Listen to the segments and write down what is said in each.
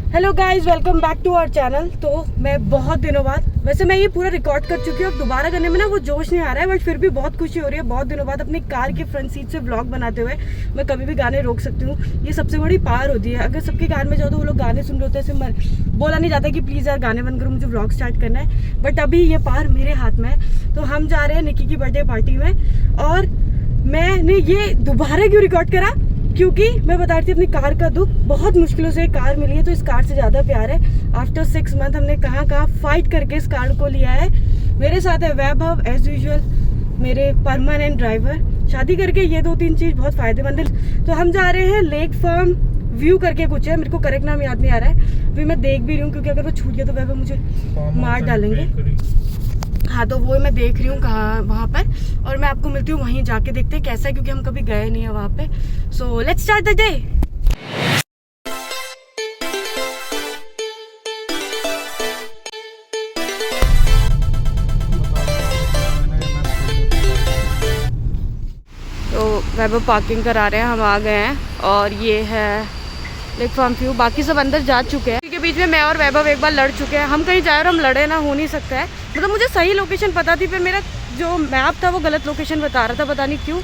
Hello guys, welcome back to our channel. तो मैं बहुत दिनों बाद, वैसे मैं ये पूरा रिकॉर्ड कर चुकी हूँ, अब दोबारा करने में ना वो जोश नहीं आ रहा है, बट फिर भी बहुत खुशी हो रही है। बहुत दिनों बाद अपनी कार के फ्रंट सीट से व्लॉग बनाते हुए मैं कभी भी गाने रोक सकती हूँ। ये सबसे बड़ी पावर होती है। अगर सबके कार में जाओ तो वो लोग गाने सुन रहे होते हैं, ऐसे बोला नहीं जाता कि प्लीज़ यार गाने बंद करो, मुझे व्लॉग स्टार्ट करना है। बट अभी ये पावर मेरे हाथ में है। तो हम जा रहे हैं निकी की बर्थडे पार्टी में, और मैंने ये दोबारा क्यों रिकॉर्ड करा, क्योंकि मैं बता रही थी अपनी कार का दुख। बहुत मुश्किलों से एक कार मिली है, तो इस कार से ज़्यादा प्यार है। आफ्टर 6 मंथ हमने कहाँ फाइट करके इस कार को लिया है। मेरे साथ है वैभव एज यूजुअल, मेरे परमानेंट ड्राइवर। शादी करके ये 2-3 चीज़ बहुत फ़ायदेमंद है। तो हम जा रहे हैं लेक फार्म व्यू करके कुछ है, मेरे को करेक्ट नाम याद नहीं आ रहा है, अभी मैं देख भी रही हूँ, क्योंकि अगर वो छूट गया तो वैभव मुझे मार डालेंगे। हाँ, तो वो मैं देख रही हूँ कहाँ, वहाँ पर, और मैं आपको मिलती हूँ वहीं जाके। देखते हैं कैसा है, क्योंकि हम कभी गए नहीं है वहाँ पे। So let's start the day. तो वैभव पार्किंग करा रहे हैं, हम आ गए हैं, और ये है लेक फार्म व्यू। बाकी सब अंदर जा चुके हैं, क्योंकि बीच में मैं और वैभव एक बार लड़ चुके हैं। हम कहीं जाए और हम लड़े ना, हो नहीं सकता है। मतलब मुझे सही लोकेशन पता थी, पर मेरा जो मैप था वो गलत लोकेशन बता रहा था, पता नहीं क्यों,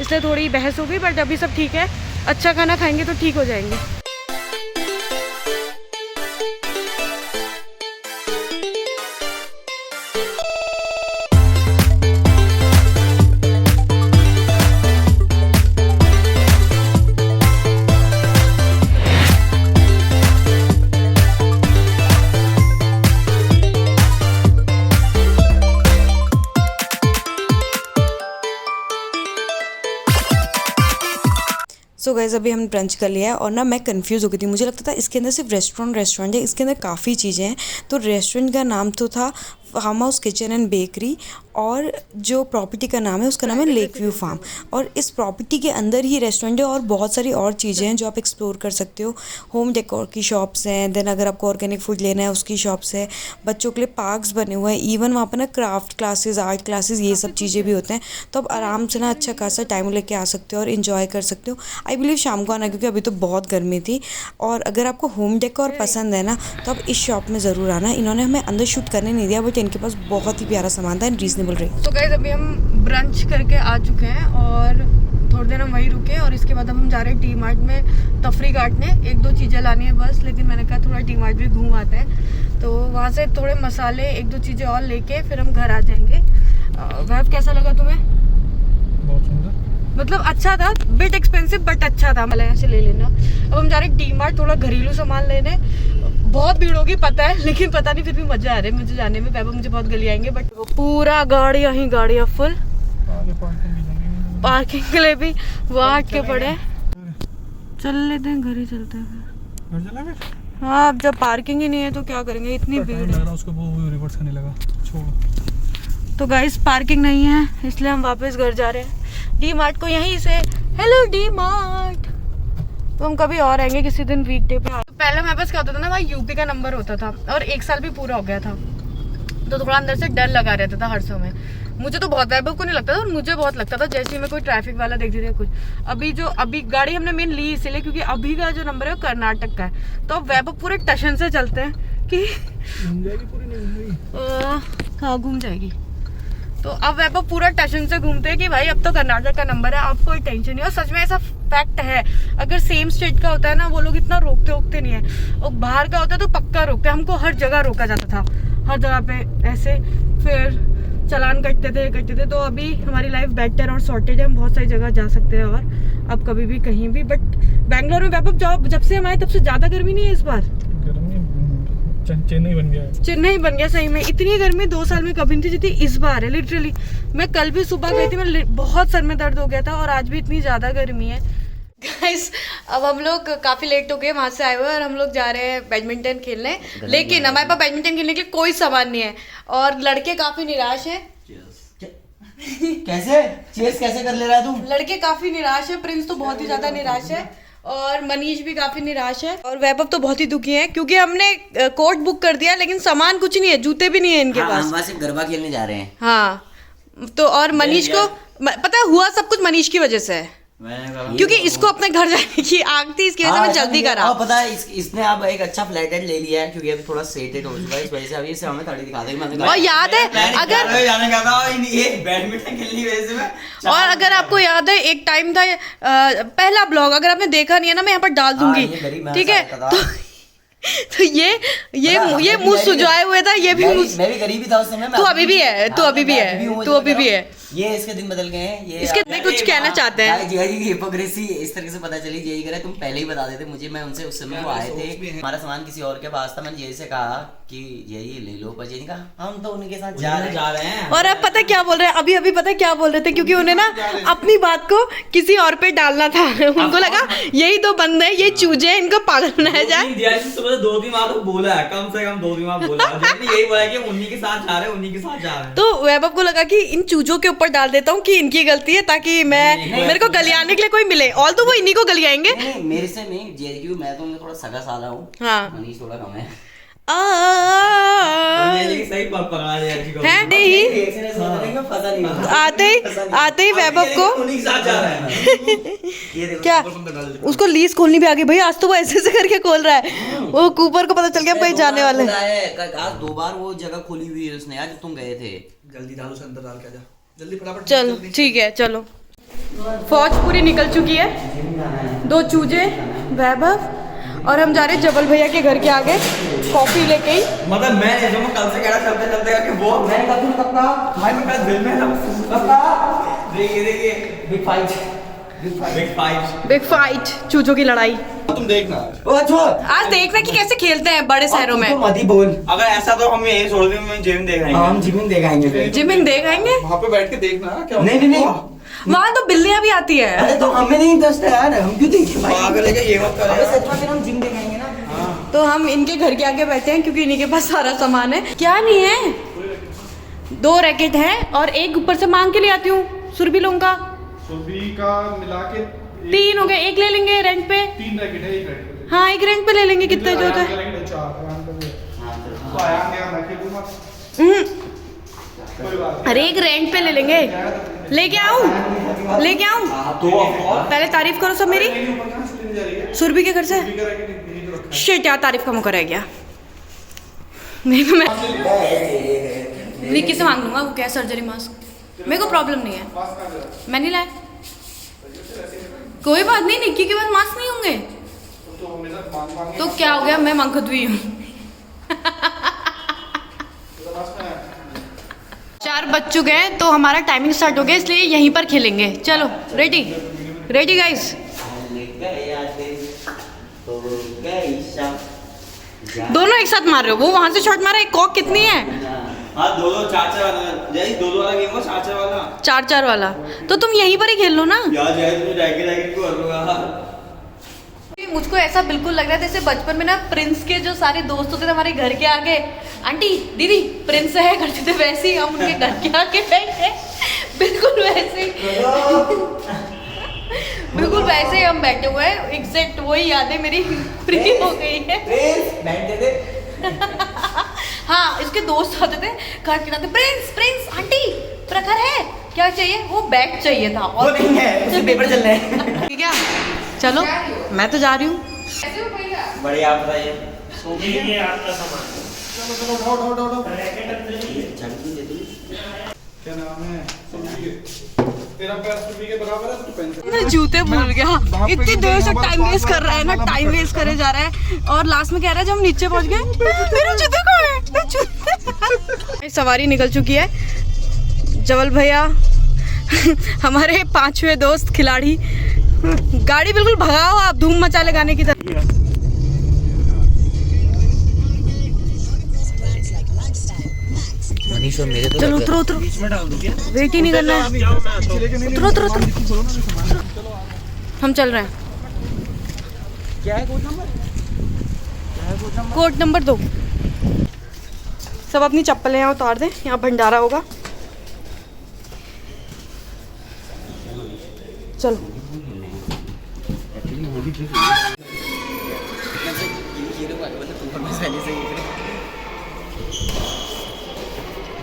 इसलिए थोड़ी बहस हो गई। बट अभी सब ठीक है, अच्छा खाना खाएंगे तो ठीक हो जाएंगे। सो गाइज़ अभी हमने ब्रंच कर लिया है, और ना मैं कंफ्यूज हो गई थी। मुझे लगता था इसके अंदर सिर्फ रेस्टोरेंट है, इसके अंदर काफ़ी चीज़ें हैं। तो रेस्टोरेंट का नाम तो था farm house kitchen and bakery, और जो प्रॉपर्टी का नाम है उसका नाम है लेक व्यू फार्म। और इस प्रॉपर्टी के अंदर ही रेस्टोरेंट है, और बहुत सारी और चीज़ें हैं जो आप एक्सप्लोर कर सकते हो। होम डेकोर की शॉप्स हैं, देन अगर आपको ऑर्गेनिक फूड लेना है उसकी शॉप्स है, बच्चों के लिए पार्क्स बने हुए हैं, इवन वहाँ पर ना क्राफ्ट क्लासेस, आर्ट क्लासेस, ये सब चीज़ें भी होते हैं। तो आप आराम से ना अच्छा खासा टाइम लेके आ सकते हो और इन्जॉय कर सकते हो। आई बिलीव शाम को आना, क्योंकि अभी तो बहुत गर्मी थी। और अगर आपको होम डेकोर पसंद है ना, तो आप इस शॉप में ज़रूर आना। इन्होंने हमें अंदर शूट करने नहीं दिया, बट इनके पास बहुत ही प्यारा सामान था एंड रीजनेबल रेट। तो गाइस अभी हम ब्रंच करके आ चुके हैं, और थोड़ी देर हम वहीं रुके, और इसके बाद हम जा रहे हैं टी मार्ट में तफरी काटने। 1-2 चीज़ें लानी है बस, लेकिन मैंने कहा थोड़ा टी मार्ट भी घूम आते हैं। तो वहाँ से थोड़े मसाले, 1-2 चीज़ें और लेके फिर हम घर आ जाएंगे। वैभ, कैसा लगा तुम्हें? बहुत सुंदर, मतलब अच्छा था, बिट एक्सपेंसिव बट अच्छा था। मतलब यहाँ से ले लेना। अब हम जा रहे हैं टी मार्ट थोड़ा घरेलू सामान लेने। बहुत भीड़ होगी पता है, लेकिन पता नहीं, फिर भी मजा आ रहा है मुझे जाने में। वैभव मुझे बहुत गली आएंगे, बट पूरा गाड़ियाँ ही गाड़ियाँ फुल। पार्किंग के लिए भी वहाँ हट के पड़े। चल लेते हैं, घर ही चलते हैं। हाँ, अब जब पार्किंग ही नहीं है तो क्या करेंगे, इतनी भीड़ है। उसको वो रिवर्स करने लगा, छोड़। तो गाइस पार्किंग नहीं है, इसलिए हम वापस घर जा रहे हैं। डी मार्ट को यहीं से, हेलो डी मार्ट। तो हम कभी और आएंगे किसी दिन वीकडे पे। तो पहले मेरे पास क्या होता था ना, वहाँ यूपी का नंबर होता था, और 1 साल भी पूरा हो गया था, तो थोड़ा अंदर से डर लगा रहता था हर समय। मुझे तो बहुत, वैभव को नहीं लगता था, और मुझे बहुत लगता था जैसे ही मैं कोई ट्रैफिक वाला देखती थी कुछ। अभी गाड़ी हमने मेन ली इसीलिए, क्योंकि अभी का जो नंबर है वो कर्नाटक का है। तो अब वैभव पूरे टशन से चलते हैं कि हाँ घूम जाएगी। तो अब वैभव पूरा टशन से घूमते हैं कि भाई अब तो कर्नाटक का नंबर है, अब कोई टेंशन नहीं। और सच में ऐसा फैक्ट है, अगर सेम स्टेट का होता है ना, वो लोग इतना रोकते नहीं है, और बाहर का होता है तो पक्का रोकते। हमको हर जगह रोका जाता था, हर जगह पे ऐसे, फिर चालान कटते थे। तो अभी हमारी लाइफ बेटर और सॉर्टेड है, हम बहुत सारी जगह जा सकते हैं, और अब कभी भी कहीं भी। बट बैंगलोर में वैभव जब से हम आए तब से ज़्यादा गर्मी नहीं है इस बार। चेन्नई बन गया सही में। इतनी गर्मी 2 साल में कभी नहीं थी जितनी इस बार है, लिटरली। मैं कल भी सुबह गई थी, मैं बहुत सर में दर्द हो गया था, और आज भी इतनी ज़्यादा गर्मी है। गाइस अब हम लोग काफ़ी लेट हो गए वहाँ से आए हुए, और हम लोग जा रहे हैं बैडमिंटन खेलने। लेकिन हमारे पास बैडमिंटन खेलने के लिए कोई सामान नहीं है, और लड़के काफ़ी निराश हैं। कैसे चेस कैसे कर ले रहा है तुम? लड़के काफ़ी निराश है, प्रिंस तो बहुत ही ज़्यादा निराश है, और मनीष भी काफी निराश है, और वैभव तो बहुत ही दुखी है, क्योंकि हमने कोर्ट बुक कर दिया, लेकिन सामान कुछ नहीं है, जूते भी नहीं है इनके पास। हम वहाँ सिर्फ गरबा खेलने जा रहे हैं। हाँ, तो और मनीष को पता है हुआ सब कुछ मनीष की वजह से है। मैंने कहा क्योंकि इसको अपने घर जाने की आग थी, इसकी वजह से मैं जल्दी करा। और पता है इसने अब एक अच्छा फ्लैट ले लिया है क्योंकि अभी थोड़ा सेटेड हो चुका है, इस वजह से अभी इसे हमें थोड़ी दिखा देगी। मैंने और याद है अगर जाने का था ये बैडमिंटन खेलने की वजह से मैं। और अगर आपको याद है एक टाइम था पहला ब्लॉग, अगर आपने देखा नहीं है ना मैं यहाँ पर डाल दूंगी, ठीक है। तो ये मुंह सुझाए हुए था, ये भी मैं भी गरीब ही था उस समय। तू अभी भी है, तू अभी भी है, तू अभी भी है। ये इसके दिन बदल गए हैं। ये इसके नहीं कुछ कहना चाहते हैं। जी की हिपोक्रेसी इस तरह से पता चली। यही करे तुम पहले ही बता देते मुझे, मैं उनसे उस समय वो आए थे, हमारा सामान किसी और के पास था, मैंने जय से कहा कि यही ले लो, पर जय कहा हम तो उनके साथ जा रहे हैं। और अब पता क्या बोल रहे हैं, अभी पता क्या बोल रहे थे, क्योंकि उन्हें ना अपनी बात को किसी और पे डालना था। उनको लगा यही दो बंदे हैं, ये चूजे हैं, इनको पागल बनाया जाए। सुबह 2-3 बार बोला है, कम से कम 2-3 बार बोला है। यही बोला कि उन्हीं के साथ जा रहे हैं, उन्हीं के साथ जा रहे हैं। तो वैभव को लगा कि इन चूजों के ऊपर डाल देता हूँ कि इनकी गलती है, ताकि मेरे को गलियाने के लिए कोई मिले। ऑल तो वो इन्हीं को गलियाएंगे। नहीं मेरे से नहीं जेक्यू, मैं तो उनमें थोड़ा सगा साला हूँ। हाँ मनीष थोड़ा कम है। सही पकड़ा है यार जी को। है नहीं आते ही वैभव को उन्हीं के साथ जा रहे हैं। क्या उसको लीज खोलनी भी आ गई भाई। आज तो वो ऐसे करके खोल रहा है, वो कूपर को पता चल गया कहीं जाने वाले। आज 2 बार वो जगह खोली हुई है उसने, आज तुम गए थे। जल्दी डालो उसे अंदर डाल के जा, जल्दी फटाफट। चलो ठीक है, चलो। फौज पूरी निकल चुकी है, 2 चूजे, वैभव और हम जा रहे हैं जबल भैया के घर के आगे कॉफी लेके ही। मतलब मैं जो कल से कह रहा चलते चलते करके वो मैं भाई मैं कल दिल में देखिए बिग फाइट चूजों की लड़ाई। तुम देखना आज देखना कि कैसे खेलते हैं बड़े शहरों में। मत ही बोल। अगर ऐसा तो हम यही छोड़ देंगे, जिम देख आएंगे। हम जिमिंग देखाएंगे। जिमिंग देखाएंगे वहाँ पे बैठ के देखना क्या। नहीं वहाँ तो बिल्लियाँ भी आती है। अरे तो हमें नहीं इंटरेस्ट है यार, हम क्यों देखें भाई। पागल है क्या, ये मत कर। सच में फिर हम जिम देखाएंगे ना। तो हम इनके घर के आगे बैठे हैं क्योंकि इन्हीं के पास सारा सामान है। क्या नहीं है, 2 रैकेट है और एक ऊपर से मांग के ले आती हूँ सुरभि लोगों का। सुरभि का मिला के 3 हो गए, एक ले लेंगे रेंट पे। 3 रैकेट है, एक रैकेट। हाँ एक रेंट पे ले लेंगे, कितने जो होता है। 4 कोई बात अरे एक रेंट पे ले लेंगे। लेके आऊं पहले तारीफ करो सब मेरी। सुरभि के घर से शिट यार, तारीफ का मौका रह गया। नहीं तो मैं निक्की से मांग लूंगा, वो क्या सर्जरी मास्क, मेरे को प्रॉब्लम नहीं है, मैं नहीं लाया। कोई बात नहीं, निक्की के पास मास्क नहीं होंगे तो क्या हो गया, मैं मंगत हुई हूँ। 4 बज चुके हैं तो हमारा टाइमिंग स्टार्ट हो गया, इसलिए यहीं पर खेलेंगे। चलो रेडी गाइस। दोनों एक साथ मार रहे हो, वो वहां से शॉट मारा। एक कॉक कितनी है? हाँ 2-2 4-4 वाला, जय 2-2 वाला गेम हो, 4-4 वाला। 4-4 वाला तो तुम यहीं पर ही खेल लो ना यार। जय तुम जाके को करूंगा। मुझको ऐसा बिल्कुल लग रहा है जैसे बचपन में ना प्रिंस के जो सारे दोस्त होते थे हमारे घर के आगे, आंटी दीदी प्रिंस है करते थे, वैसे ही हम उनके घर के आगे बैठे, बिल्कुल वैसे बिल्कुल वैसे ही हम बैठे हुए हैं। एग्जैक्ट वही यादें मेरी फ्री हो गई है। हाँ इसके दोस्त आते थे, घर के आते, प्रिंस आंटी प्रखर है, क्या चाहिए? वो बैग चाहिए था और नहीं है, उसे पेपर चल रहे हैं। ठीक है चलो, मैं तो जा रही हूँ। बढ़िया, आप बताइए। ये आपका सामान। क्या नाम है? तेरा पैर सुरभि के बराबर है, तो तू पेंसिल। मैं जूते भूल गया, इतनी देर से टाइम वेस्ट कर रहा है ना, टाइम वेस्ट करे जा रहा है और लास्ट में कह रहा है जब हम नीचे पहुंच गए मेरे जूते कहाँ है। सवारी निकल चुकी है, जबल भैया हमारे 5वें दोस्त खिलाड़ी, गाड़ी बिल्कुल भगाओ आप, धूम मचा ले गाने की तरह। मेरे तो चलो उतरो वेट ही नहीं करना है, उतरो हम चल रहे हैं। क्या है कोड नंबर? Code number 2। सब अपनी चप्पलें यहाँ उतार दें, यहाँ भंडारा होगा। चलो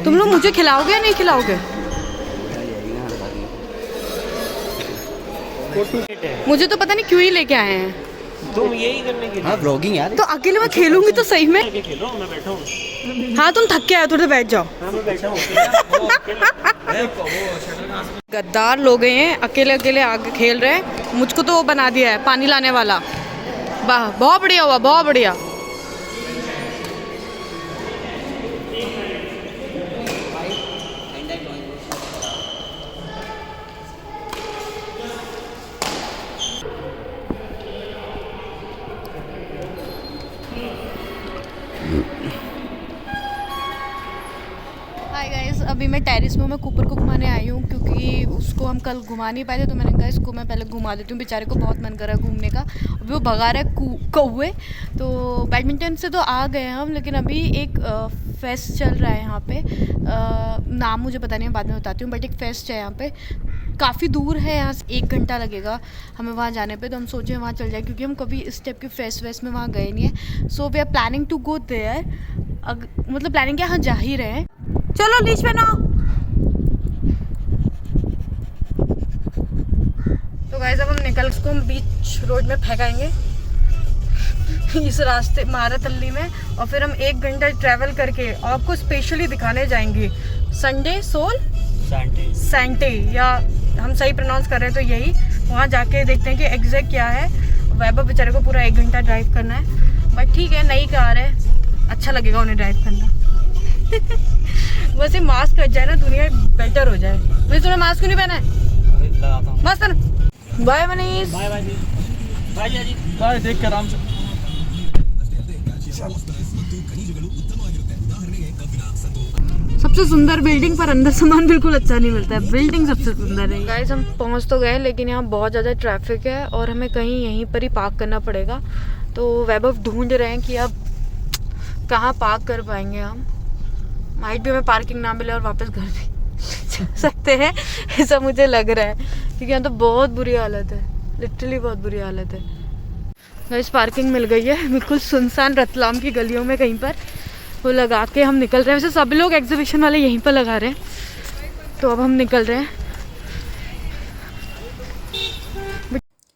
तुम लोग मुझे खिलाओगे या नहीं खिलाओगे? मुझे तो पता नहीं क्यों ही लेके आए हैं। तुम यही करने के हाँ ब्लॉगिंग यार। तो अकेले मैं खेलूंगी तो सही में। लिए खेलो, मैं बैठा हूँ। हाँ तुम थक के आए, थोड़ी देर बैठ जाओ। हाँ मैं बैठा हूँ। गद्दार लोग हैं, अकेले अकेले आगे खेल रहे हैं। मुझको तो वो बना दिया है पानी लाने वाला। वाह बहुत बढ़िया हुआ, बहुत बढ़िया। हाय गाइस, अभी मैं टेरिस में मैं कूपर को घुमाने आई हूँ क्योंकि उसको हम कल घुमा नहीं पाए थे, तो मैंने कहा इसको मैं पहले घुमा देती हूँ। बेचारे को बहुत मन कर रहा है घूमने का, अभी वो भगा रहा है कौवे। तो बैडमिंटन से तो आ गए हम, लेकिन अभी एक फेस्ट चल रहा है यहाँ पे। नाम मुझे पता नहीं है, बाद में बताती हूँ। बट एक फेस्ट है यहाँ पे, काफ़ी दूर है यहाँ से, 1 घंटा लगेगा हमें वहाँ जाने पे। तो हम सोचे वहाँ चल जाए क्योंकि हम कभी इस टाइप के फेस्ट वेस्ट में वहाँ गए नहीं है। So we are planning to go there. मतलब प्लानिंग क्या, हाँ जा ही रहे हैं। चलो लीश पहनो। तो गाइस अब हम निकल, उसको हम बीच रोड में फेंकाएंगे इस रास्ते मारातल्ली में, और फिर हम 1 घंटा ट्रैवल करके आपको स्पेशली दिखाने जाएंगे संडे सोल सैंटे, या हम सही प्रोनाउंस कर रहे हैं तो यही। वहाँ जाके देखते हैं कि एग्जैक्ट क्या है। वैभव बेचारे को पूरा 1 घंटा ड्राइव करना है, बट ठीक है, नई कार है, अच्छा लगेगा उन्हें ड्राइव करना। वैसे मास्क हट जाए ना, दुनिया बेटर हो जाए। मुझे तुमने मास्क क्यों नहीं पहना है? लगाता हूँ। मस्त है ना। बाय मनीष। बाय बाय जी। बाय जी। बाय, देख के आराम से। सबसे सुंदर बिल्डिंग, पर अंदर सामान बिल्कुल अच्छा नहीं मिलता है। बिल्डिंग सबसे सुंदर है। गाइस हम पहुंच तो गए, लेकिन यहाँ बहुत ज़्यादा ट्रैफिक है और हमें कहीं यहीं पर ही पार्क करना पड़ेगा। तो वैभव ढूंढ रहे हैं कि अब कहाँ पार्क कर पाएंगे हम। माइट भी हमें पार्किंग ना मिले और वापस घर भी जा सकते हैं, ऐसा मुझे लग रहा है, क्योंकि यहाँ तो बहुत बुरी हालत है, लिटरली बहुत बुरी हालत है। गाइस पार्किंग मिल गई है बिल्कुल सुनसान रतलाम की गलियों में कहीं पर, वो लगा के हम निकल रहे हैं। वैसे सभी लोग एग्जीबिशन वाले यहीं पर लगा रहे हैं, तो अब हम निकल रहे हैं।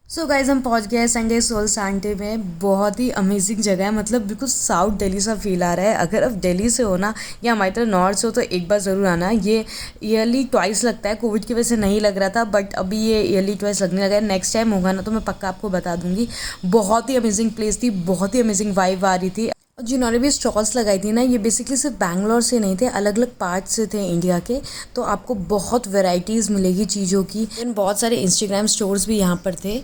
सो गाइज हम पहुंच गए संडे सोल सैंटे में। बहुत ही अमेजिंग जगह है, मतलब बिल्कुल साउथ दिल्ली सा फील आ रहा है। अगर आप दिल्ली से हो ना या हमारी तरह नॉर्थ से हो तो एक बार ज़रूर आना। ये ईयरली ट्वाइस लगता है, कोविड की वजह से नहीं लग रहा था, बट अभी ये ईयरली ट्वाइस लगने लगा है। नेक्स्ट टाइम होगा ना तो मैं पक्का आपको बता दूंगी। बहुत ही अमेजिंग प्लेस थी, बहुत ही अमेजिंग वाइब आ रही थी। जिन्होंने भी स्टॉल्स लगाई थी ना, ये बेसिकली सिर्फ बैंगलोर से नहीं थे, अलग अलग पार्ट से थे इंडिया के। तो आपको बहुत वैरायटीज़ मिलेगी चीज़ों की। बहुत सारे इंस्टाग्राम स्टोर्स भी यहाँ पर थे।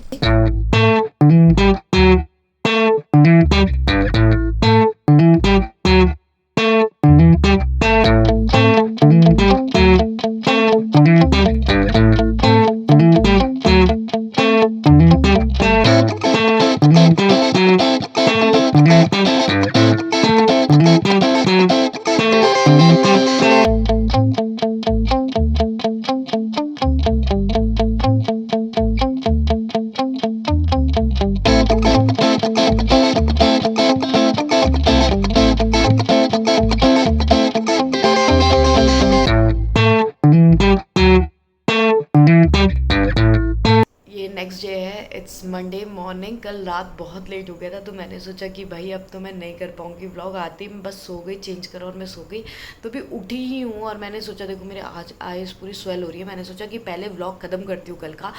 नेक्स्ट डे है, इट्स मंडे मॉर्निंग। कल रात बहुत लेट हो गया था, तो मैंने सोचा कि भाई अब तो मैं नहीं कर पाऊँगी व्लॉग। आती मैं बस सो गई, चेंज करा और मैं सो गई। तो भी उठी ही हूँ और मैंने सोचा देखो मेरे आज आईज पूरी स्वेल हो रही है, मैंने सोचा कि पहले व्लॉग ख़त्म करती हूँ कल का।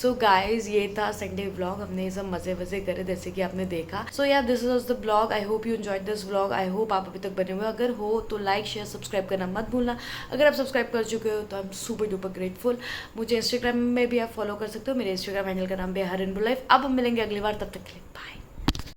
सो गाइज ये था संडे व्लॉग, हमने ये सब मज़े वज़े करे जैसे कि आपने देखा। सो यार this was the vlog, I hope you enjoyed this vlog. I hope आप अभी तक बने हुए, अगर हो तो लाइक शेयर सब्सक्राइब करना मत भूलना। अगर आप सब्सक्राइब कर चुके हो तो I am super duper grateful. मुझे इंस्टाग्राम में भी आप फॉलो कर सकते हो, मेरे इंस्टाग्राम हैंडल का नाम भी है हरिन लाइफ। अब हम मिलेंगे अगली बार, तब तक के लिए बाय।